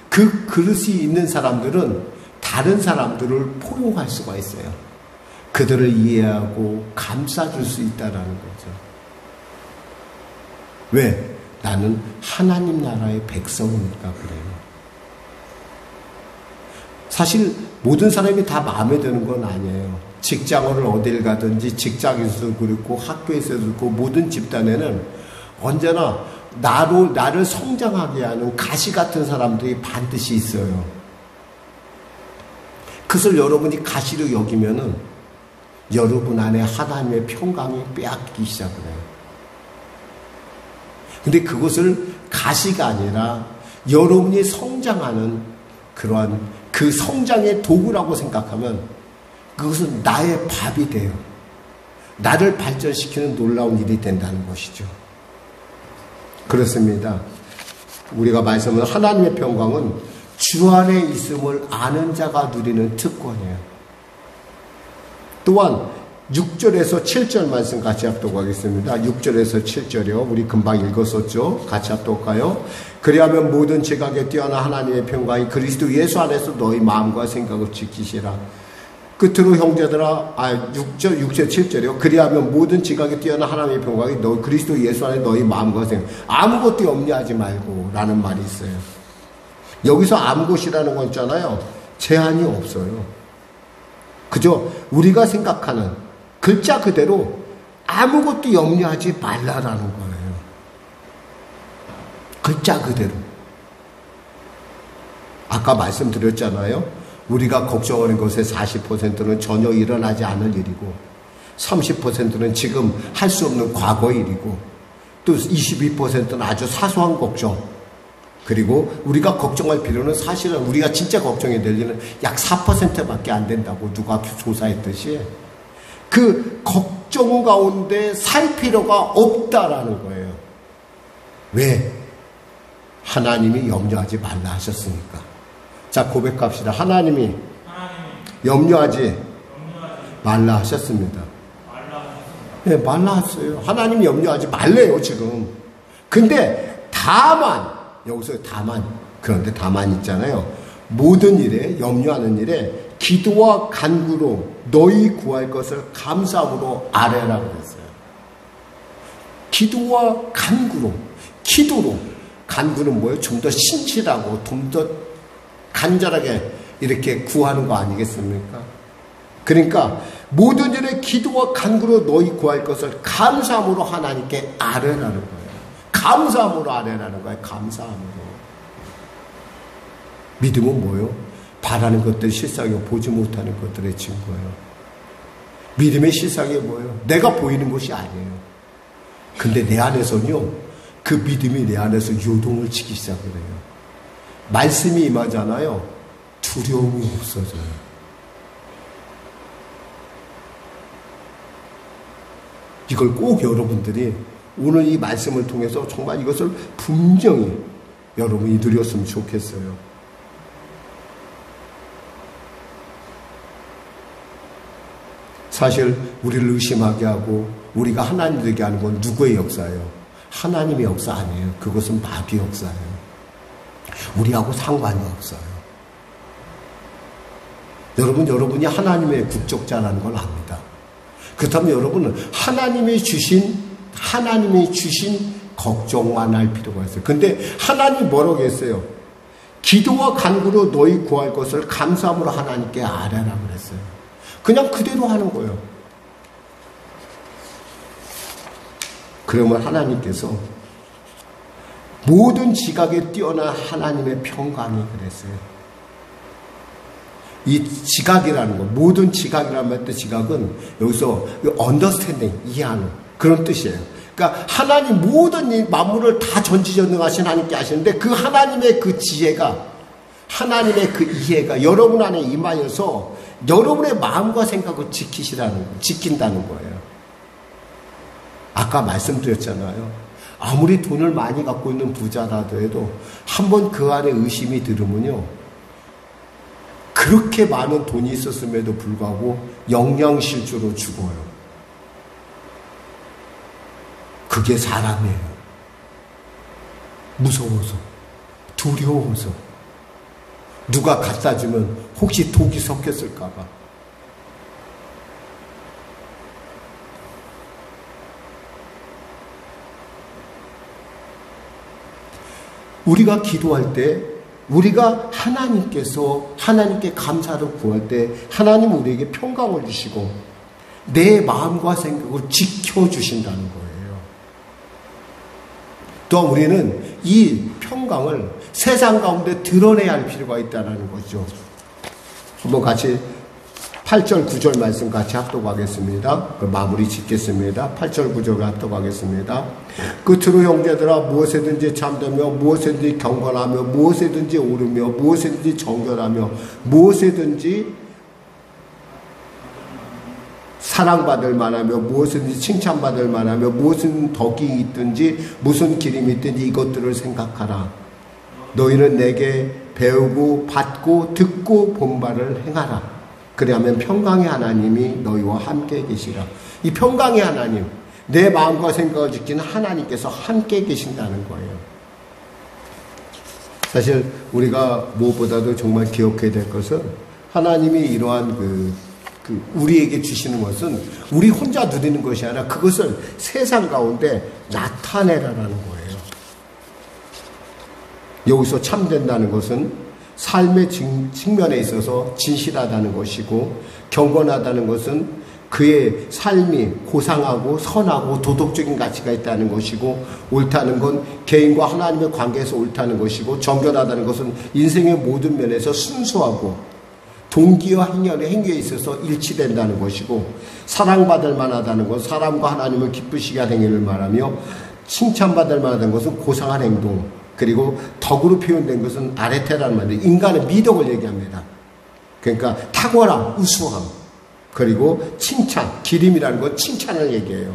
그 그릇이 있는 사람들은 다른 사람들을 포용할 수가 있어요. 그들을 이해하고 감싸줄 수 있다는 거죠. 왜? 나는 하나님 나라의 백성이니까 그래요. 사실 모든 사람이 다 마음에 드는 건 아니에요. 직장을 어딜 가든지 직장에서도 그렇고 학교에서도 그렇고 모든 집단에는 언제나 나를 성장하게 하는 가시 같은 사람들이 반드시 있어요. 그것을 여러분이 가시로 여기면은 여러분 안에 하나님의 평강이 빼앗기기 시작을 해요. 근데 그것을 가시가 아니라 여러분이 성장하는 그러한 그 성장의 도구라고 생각하면 그것은 나의 밥이 돼요. 나를 발전시키는 놀라운 일이 된다는 것이죠. 그렇습니다. 우리가 말씀은 하나님의 평강은 주 안에 있음을 아는 자가 누리는 특권이에요. 또한 6절에서 7절 말씀 같이 합독하겠습니다. 6절에서 7절이요. 우리 금방 읽었었죠. 같이 합독할까요? 그리하면 모든 지각에 뛰어난 하나님의 평강이 그리스도 예수 안에서 너희 마음과 생각을 지키시라. 끝으로 형제들아, 6절 7절이요. 그리하면 모든 지각에 뛰어난 하나님의 평강이 너희 그리스도 예수 안에 너희 마음과 생각, 아무것도 염려하지 말고 라는 말이 있어요. 여기서 아무것이라는 건 있잖아요. 제한이 없어요. 그저 우리가 생각하는 글자 그대로 아무것도 염려하지 말라라는 거예요. 글자 그대로. 아까 말씀드렸잖아요. 우리가 걱정하는 것의 40%는 전혀 일어나지 않을 일이고 30%는 지금 할 수 없는 과거의 일이고 또 22%는 아주 사소한 걱정. 그리고 우리가 걱정할 필요는 사실은 우리가 진짜 걱정이 될 일은 약 4%밖에 안 된다고 누가 조사했듯이 그 걱정 가운데 살 필요가 없다라는 거예요. 왜? 하나님이 염려하지 말라 하셨으니까. 자, 고백합시다. 하나님이 염려하지 말라 하셨습니다. 네, 말라 하셨어요. 하나님이 염려하지 말래요, 지금. 근데 다만, 여기서 다만, 그런데 다만 있잖아요. 모든 일에, 염려하는 일에 기도와 간구로 너희 구할 것을 감사함으로 아뢰라고 그랬어요. 기도와 간구로, 기도로. 간구는 뭐예요? 좀 더 신실하고 좀 더 간절하게 이렇게 구하는 거 아니겠습니까? 그러니까 모든 일에 기도와 간구로 너희 구할 것을 감사함으로 하나님께 아뢰라는 거예요. 감사함으로 아뢰라는 거예요. 감사함으로. 믿음은 뭐예요? 바라는 것들 실상이 보지 못하는 것들의 증거예요. 믿음의 실상이 뭐예요? 내가 보이는 것이 아니에요. 근데 내 안에서는요, 그 믿음이 내 안에서 요동을 치기 시작을 해요. 말씀이 임하잖아요. 두려움이 없어져요. 이걸 꼭 여러분들이 오늘 이 말씀을 통해서 정말 이것을 분명히 여러분이 누렸으면 좋겠어요. 사실 우리를 의심하게 하고 우리가 하나님 되게 하는 건 누구의 역사예요? 하나님의 역사 아니에요. 그것은 마귀의 역사예요. 우리하고 상관이 없어요. 여러분이 하나님의 국적자라는 걸 압니다. 그렇다면 여러분은 하나님이 주신 걱정만 할 필요가 있어요. 근데 하나님이 뭐라고 했어요? 기도와 간구로 너희 구할 것을 감사함으로 하나님께 아뢰라고 그랬어요. 그냥 그대로 하는 거예요. 그러면 하나님께서 모든 지각에 뛰어난 하나님의 평강이 그랬어요. 이 지각이라는 거, 모든 지각이라는 말 때 지각은 여기서 understanding, 이해하는 그런 뜻이에요. 그러니까 하나님 모든 이 만물을 다 전지전능하신 하나님께 하시는데 그 하나님의 그 지혜가, 하나님의 그 이해가 여러분 안에 임하여서 여러분의 마음과 생각을 지킨다는 거예요. 아까 말씀드렸잖아요. 아무리 돈을 많이 갖고 있는 부자라도 해도 한번 그 안에 의심이 들으면요, 그렇게 많은 돈이 있었음에도 불구하고 영양실조로 죽어요. 그게 사람이에요. 무서워서, 두려워서, 누가 갖다 주면 혹시 독이 섞였을까 봐. 우리가 기도할 때, 우리가 하나님께 감사를 구할 때 하나님 우리에게 평강을 주시고 내 마음과 생각을 지켜주신다는 거예요. 또 우리는 이 평강을 세상 가운데 드러내야 할 필요가 있다는 거죠. 한번 같이 8절 9절 말씀 같이 합독하겠습니다. 마무리 짓겠습니다. 8절 9절 합독하겠습니다. 끝으로 형제들아, 무엇에든지 참되며 무엇에든지 경건하며 무엇에든지 오르며 무엇에든지 정결하며 무엇에든지 사랑받을 만하며 무엇이든지 칭찬받을 만하며 무슨 덕이 있든지 무슨 기림이 있든지 이것들을 생각하라. 너희는 내게 배우고 받고 듣고 본 바를 행하라. 그리하면 평강의 하나님이 너희와 함께 계시라. 이 평강의 하나님, 내 마음과 생각을 지키는 하나님께서 함께 계신다는 거예요. 사실 우리가 무엇보다도 정말 기억해야 될 것은 하나님이 이러한 우리에게 주시는 것은 우리 혼자 누리는 것이 아니라 그것을 세상 가운데 나타내라라는 거예요. 여기서 참된다는 것은 삶의 측면에 있어서 진실하다는 것이고, 경건하다는 것은 그의 삶이 고상하고 선하고 도덕적인 가치가 있다는 것이고, 옳다는 건 개인과 하나님의 관계에서 옳다는 것이고, 정결하다는 것은 인생의 모든 면에서 순수하고 동기와 행위에 있어서 일치된다는 것이고, 사랑받을 만하다는 것, 사람과 하나님을 기쁘시게 할 행위를 말하며, 칭찬받을 만하다는 것은 고상한 행동, 그리고 덕으로 표현된 것은 아레테라는 말인데 인간의 미덕을 얘기합니다. 그러니까 탁월함, 우수함, 그리고 칭찬, 기림이라는 건 칭찬을 얘기해요.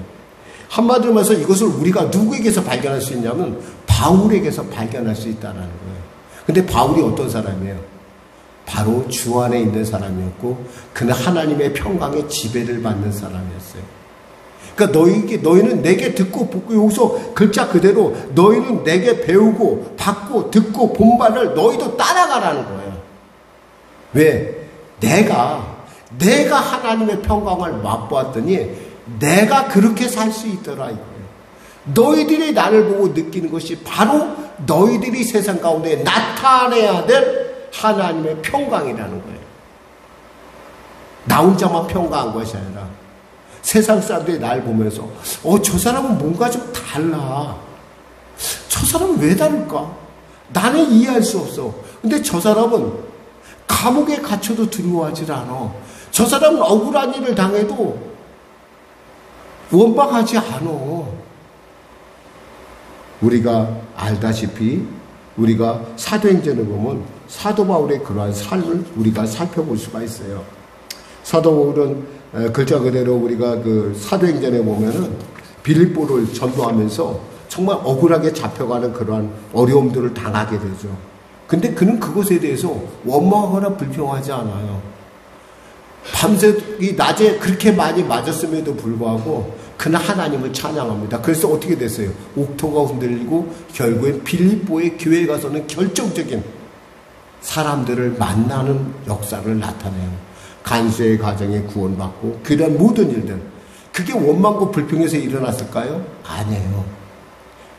한마디로 말해서 이것을 우리가 누구에게서 발견할 수 있냐면 바울에게서 발견할 수 있다는 거예요. 근데 바울이 어떤 사람이에요? 바로 주 안에 있는 사람이었고, 그는 하나님의 평강의 지배를 받는 사람이었어요. 그러니까 너희는 내게 듣고 보고, 여기서 글자 그대로 너희는 내게 배우고 받고 듣고 본 바를 너희도 따라가라는 거예요. 왜? 내가 하나님의 평강을 맛보았더니 내가 그렇게 살 수 있더라 이거예요. 너희들이 나를 보고 느끼는 것이 바로 너희들이 세상 가운데 나타내야 될 하나님의 평강이라는 거예요. 나 혼자만 평강한 것이 아니라 세상 사람들이 날 보면서 저 사람은 뭔가 좀 달라. 저 사람은 왜 다를까? 나는 이해할 수 없어. 근데 저 사람은 감옥에 갇혀도 두려워하지 않아. 저 사람은 억울한 일을 당해도 원망하지 않아. 우리가 알다시피 우리가 사도행전을 보면 사도 바울의 그러한 삶을 우리가 살펴볼 수가 있어요. 사도 바울은 글자 그대로 우리가 사도행전에 보면은 빌립보를 전도하면서 정말 억울하게 잡혀가는 그러한 어려움들을 당하게 되죠. 근데 그는 그것에 대해서 원망하거나 불평하지 않아요. 밤새 이 낮에 그렇게 많이 맞았음에도 불구하고 그는 하나님을 찬양합니다. 그래서 어떻게 됐어요? 옥토가 흔들리고 결국엔 빌립보의 교회에 가서는 결정적인 사람들을 만나는 역사를 나타내요. 간수의 가정에 구원받고 그런 모든 일들, 그게 원망과 불평에서 일어났을까요? 아니에요.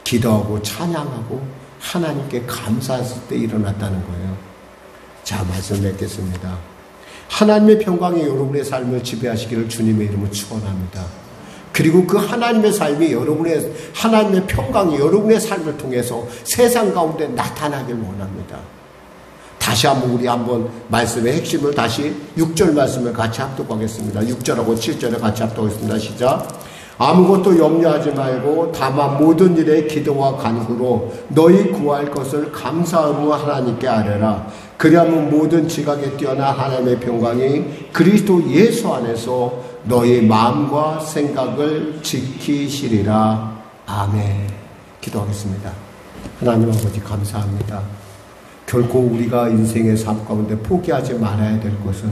기도하고 찬양하고 하나님께 감사했을 때 일어났다는 거예요. 자, 말씀 맺겠습니다. 하나님의 평강이 여러분의 삶을 지배하시기를 주님의 이름으로 축원합니다. 그리고 그 하나님의 삶이 하나님의 평강이 여러분의 삶을 통해서 세상 가운데 나타나길 원합니다. 다시 한번 말씀의 핵심을 다시 6절 말씀을 같이 합독하겠습니다. 6절하고 7절에 같이 합독하겠습니다. 시작. 아무것도 염려하지 말고 다만 모든 일에 기도와 간구로 너희 구할 것을 감사함으로 하나님께 아뢰라. 그리하면 모든 지각에 뛰어난 하나님의 평강이 그리스도 예수 안에서 너희 마음과 생각을 지키시리라. 아멘. 기도하겠습니다. 하나님 아버지 감사합니다. 결코 우리가 인생의 삶 가운데 포기하지 말아야 될 것은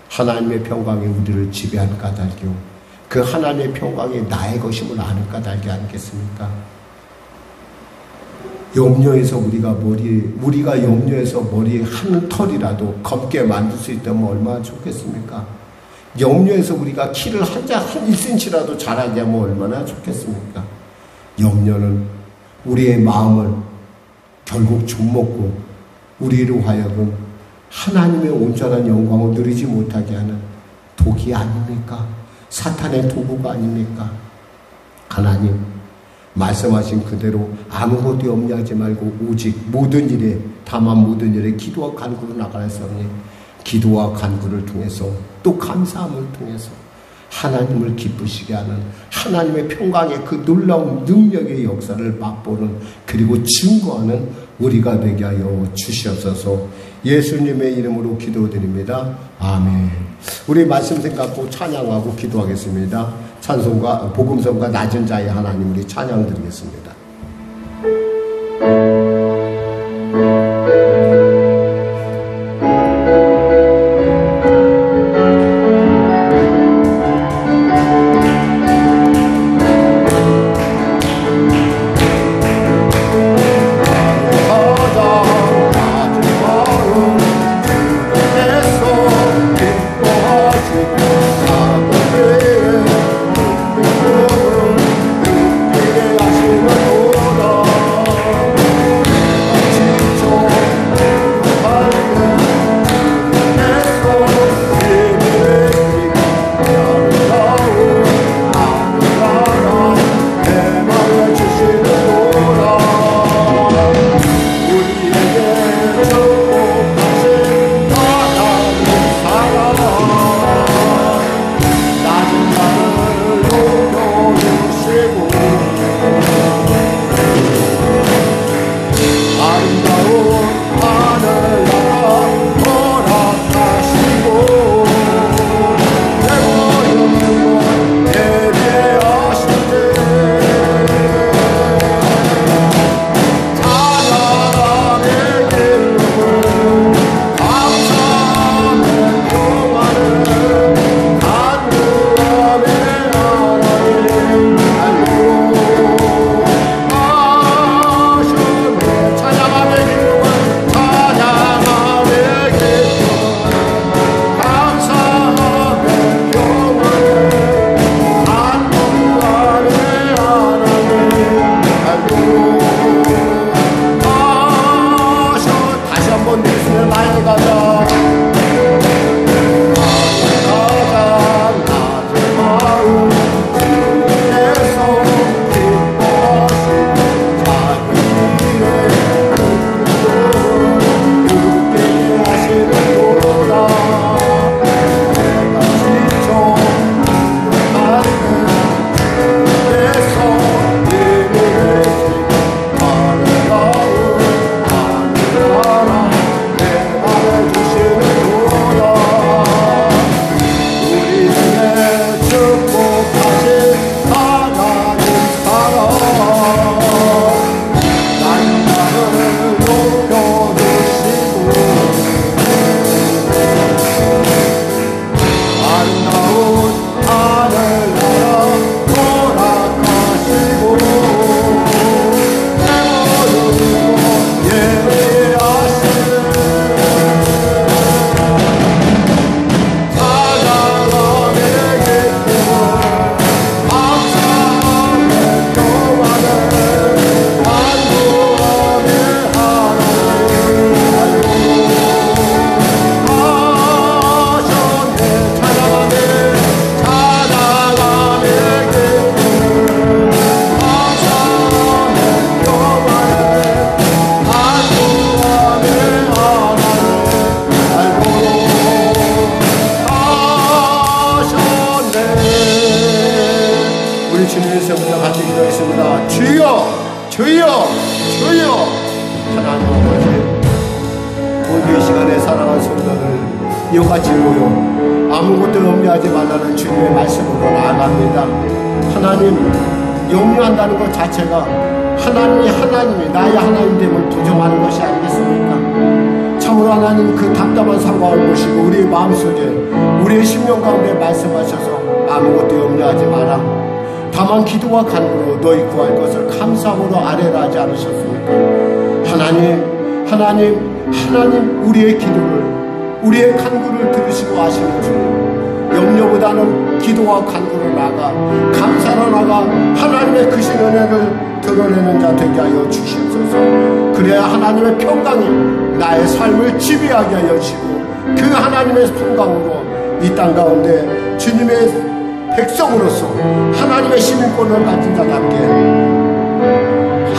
하나님의 평강이 우리를 지배하는 까닭이요, 그 하나님의 평강이 나의 것임을 아는 까닭이 아니겠습니까? 염려해서 우리가 염려해서 머리 한 털이라도 검게 만들 수 있다면 얼마나 좋겠습니까? 염려해서 우리가 키를 한 1cm라도 자라게 하면 얼마나 좋겠습니까? 염려는 우리의 마음을 결국 좀먹고 우리로 하여금 하나님의 온전한 영광을 누리지 못하게 하는 독이 아닙니까? 사탄의 도구가 아닙니까? 하나님, 말씀하신 그대로 아무것도 염려하지 말고 오직 모든 일에, 다만 모든 일에 기도와 간구로 나가라사오니 기도와 간구를 통해서 또 감사함을 통해서 하나님을 기쁘시게 하는 하나님의 평강의 그 놀라운 능력의 역사를 맛보는, 그리고 증거하는 우리가 되게 하여 주시옵소서. 예수님의 이름으로 기도드립니다. 아멘. 우리 말씀 생각하고 찬양하고 기도하겠습니다. 찬송가 복음성가 낮은 자의 하나님, 우리 찬양 드리겠습니다. 우리 주님의 성부터 같이 기도했습니다. 주여, 주여, 주여. 하나님 아버지, 오늘 이 시간에 사랑하는 성도들 이같이 모여 아무것도 염려하지 말라는 주님의 말씀으로 나아갑니다. 하나님, 염려한다는 것 자체가 하나님이 나의 하나님됨을 부정하는 것이 아니겠습니까? 참으로 하나님 그 답답한 상황을 보시고 우리의 마음속에 우리의 심령 가운데 말씀하셔서 아무것도 염려하지 마라. 다만 기도와 간구로 너희 구할 것을 감사함으로 아뢰라 하지 않으셨습니까? 하나님 우리의 기도를 우리의 간구를 들으시고 하시는 주님, 염려보다는 기도와 간구로 나가 감사로 나가 하나님의 크신 은혜를 드러내는 자 되게 하여 주시옵소서. 그래야 하나님의 평강이 나의 삶을 지배하게 하여 주시고 그 하나님의 평강으로 이 땅 가운데 주님의 백성으로서 하나님의 시민권을 가진 자답게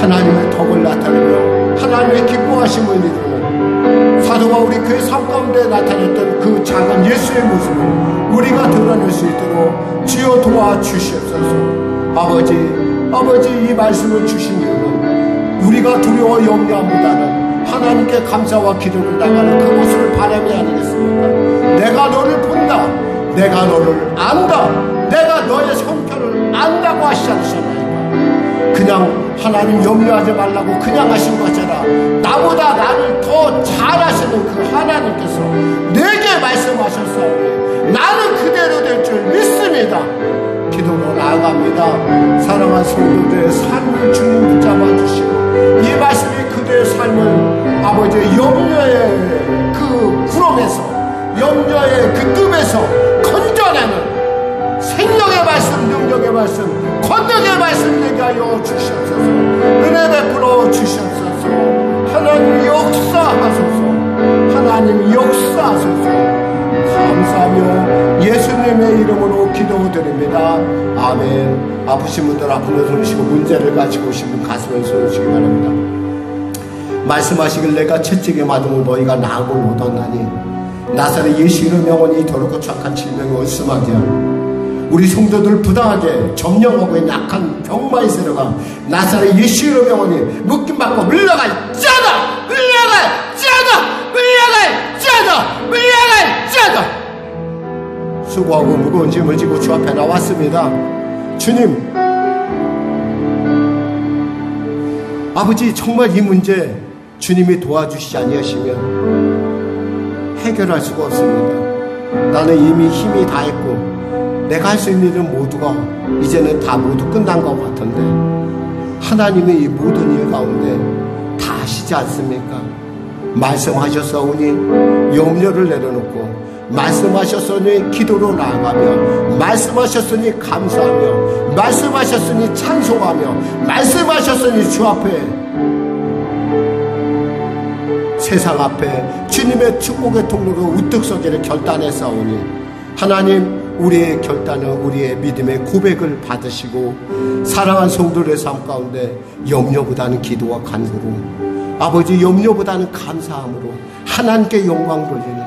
하나님의 덕을 나타내며 하나님의 기뻐하심을 이루는 사도가 우리 그의 삶 가운데 나타냈던 그 작은 예수의 모습을 우리가 드러낼 수 있도록 주여 도와주시옵소서. 아버지 이 말씀을 주신 이유는 우리가 두려워 염려함보다는 하나님께 감사와 기도를 나가는 그 모습을 바람이 아니겠습니까? 내가 너를 본다, 내가 너를 안다, 내가 너의 성격을 안다고 하시지 않으셨나이까? 그냥 하나님 염려하지 말라고 그냥 하신 것이라 나보다 나를 더 잘하시는 그 하나님께서 내게 말씀하셨사오니 나는 그대로 될 줄 믿습니다. 기도로 나아갑니다. 사랑하는 성도들의 삶을 주님 붙잡아 주시고 이 말씀이 그들의 삶을 아버지의 염려의 그 구름에서 염려의 그 뜸에서 건져내는 생명의 말씀, 능력의 말씀, 권능의 말씀 되게 하여 주시옵소서. 은혜 베풀어 주시옵소서. 하나님 역사하소서. 하나님 역사하소서. 감사하며 예수님의 이름으로 기도드립니다. 아멘. 아프신 분들 아픔을 들으시고 문제를 가지고 오신 분 가슴에 손을 주시기 바랍니다. 말씀하시길 내가 채찍에 맞음을 너희가 나음을 얻었나니 나사렛 예수 이름 영원히 더럽고 착한 질병이 얼씀하게 우리 성도들 부당하게 점령하고 있는 악한 병마에 세려가 나사렛 예수 이름 영원히 묶임받고 물러갈지어다. 수고하고 무거운 짐을 지고 주 앞에 나왔습니다. 주님, 아버지 정말 이 문제 주님이 도와주시지 아니하시면 해결할 수가 없습니다. 나는 이미 힘이 다 했고 내가 할 수 있는 일은 모두가 이제는 다 모두 끝난 것 같은데 하나님의 이 모든 일 가운데 다 하시지 않습니까? 말씀하셨사오니 염려를 내려놓고 말씀하셨으니 기도로 나아가며 말씀하셨으니 감사하며 말씀하셨으니 찬송하며 말씀하셨으니 주 앞에 세상 앞에 주님의 축복의 통로로 우뚝 서기를 결단했사오니 하나님 우리의 결단은 우리의 믿음의 고백을 받으시고 사랑한 성도들의 삶 가운데 염려보다는 기도와 간구로 아버지 염려보다는 감사함으로 하나님께 영광 돌리는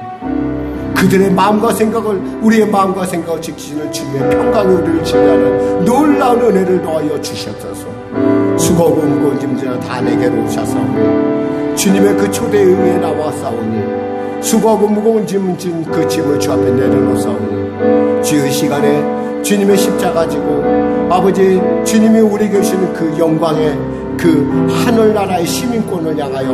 그들의 마음과 생각을 우리의 마음과 생각을 지키시는 주님의 평강이 우리를 지배하는 놀라운 은혜를 더하여 주셨소서. 수고하고 무거운 짐지나 다 내게로 오셔사오니 주님의 그 초대에 의해 나와사오니 수고하고 무거운 짐을 진 그 짐을 주 앞에 내려놓사오니 주의 시간에 주님의 십자가 지고 아버지 주님이 우리 계시는 그 영광의 그 하늘나라의 시민권을 향하여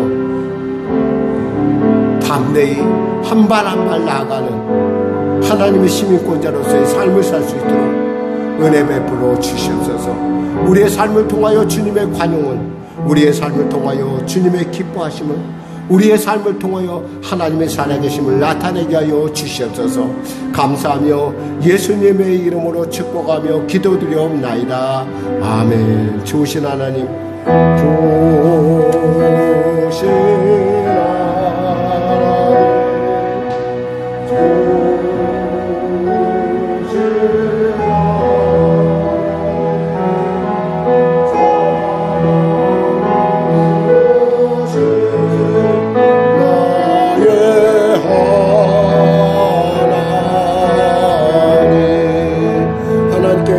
담대히 한 발 한 발 나아가는 하나님의 시민권자로서의 삶을 살 수 있도록 은혜 베풀어 주시옵소서. 우리의 삶을 통하여 주님의 관용은 우리의 삶을 통하여 주님의 기뻐하심을 우리의 삶을 통하여 하나님의 살아계심을 나타내게 하여 주시옵소서. 감사하며 예수님의 이름으로 축복하며 기도드리옵나이다. 아멘. 좋으신 하나님, 좋으신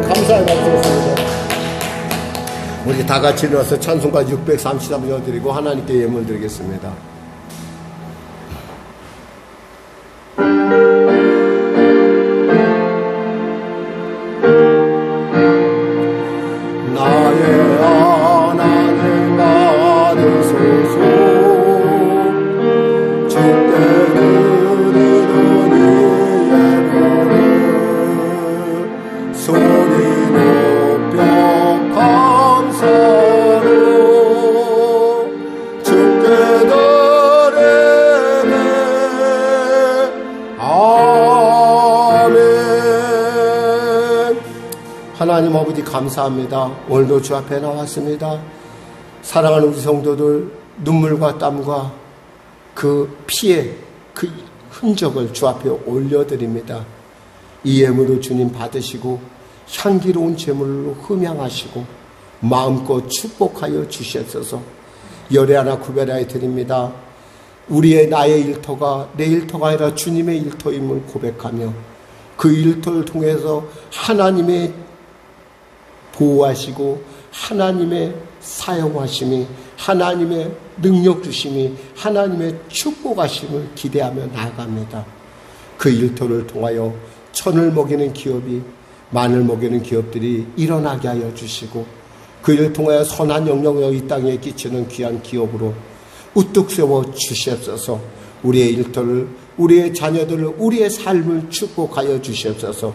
감사의 박수 드립니다. 우리 다 같이 일어나서 찬송가 633절 드리고 하나님께 예물 드리겠습니다. 나의 하나님 받으소서 주께 드리는 이 예물을 소리 높여 감사로 주께 드리네. 아멘. 하나님 아버지 감사합니다. 오늘도 주 앞에 나왔습니다. 사랑하는 우리 성도들 눈물과 땀과 그 피의 그 흔적을 주 앞에 올려드립니다. 이 예물을 주님 받으시고 향기로운 제물로 흠양하시고 마음껏 축복하여 주시옵소서. 열애 하나 구별하여 드립니다. 우리의 나의 일터가 내 일터가 아니라 주님의 일터임을 고백하며 그 일터를 통해서 하나님의 보호하시고 하나님의 사용하심이 하나님의 능력 주심이 하나님의 축복하심을 기대하며 나아갑니다. 그 일터를 통하여 천을 먹이는 기업이 만을 먹이는 기업들이 일어나게 하여 주시고 그 일을 통하여 선한 영향력을 이 땅에 끼치는 귀한 기업으로 우뚝 세워 주시옵소서. 우리의 일터를 우리의 자녀들을 우리의 삶을 축복하여 주시옵소서.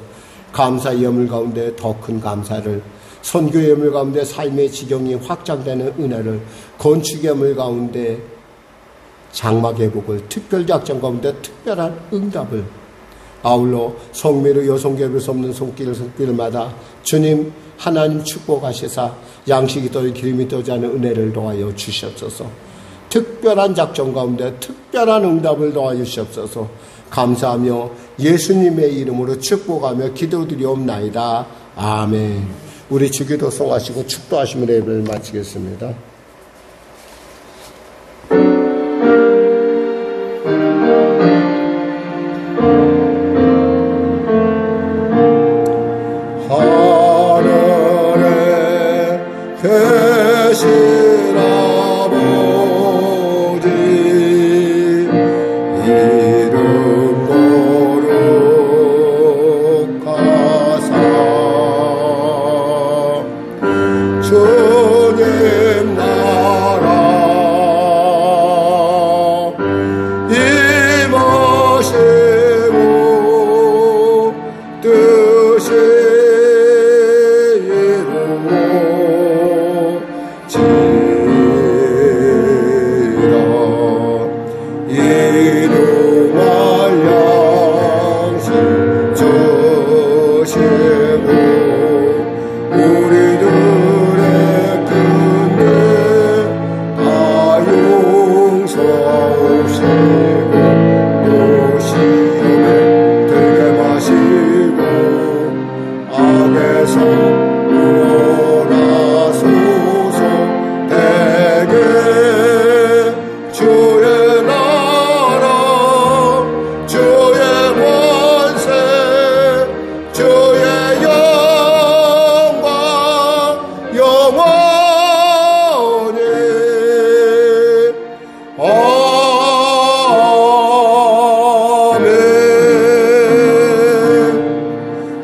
감사의 예물 가운데 더 큰 감사를 선교의 예물 가운데 삶의 지경이 확장되는 은혜를 건축의 예물 가운데 장막의 복을 특별작전 가운데 특별한 응답을 아울러 성매로 여성계를 섭는 손길마다 주님 하나님 축복하시사 양식이 떠 기름이 떠지 않은 은혜를 더하여 주시옵소서. 특별한 작전 가운데 특별한 응답을 더하여 주시옵소서. 감사하며 예수님의 이름으로 축복하며 기도드리옵나이다. 아멘. 우리 주기도 송하시고 축도하시면 예배를 마치겠습니다. 하늘에 계신 아버지 이름 거룩하사 주님 나라 임하시고 뜻이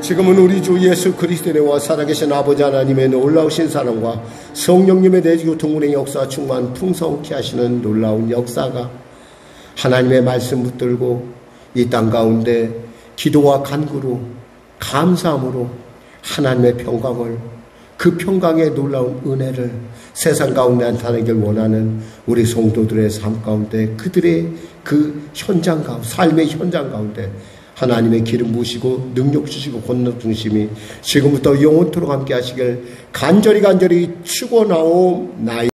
지금은 우리 주 예수 그리스도의 은혜와 살아계신 아버지 하나님의 놀라우신 사랑과 성령님의 내주교통 운행 역사 충만 풍성케 하시는 놀라운 역사가 하나님의 말씀 붙들고 이 땅 가운데 기도와 간구로 감사함으로 하나님의 평강을 그 평강의 놀라운 은혜를 세상 가운데 나타내길 원하는 우리 성도들의 삶 가운데 그들의 그 현장 가운데 삶의 현장 가운데 하나님의 기름 부으시고 능력 주시고 권능 중심이 지금부터 영원토록 함께 하시길 간절히 축원하옵나이다.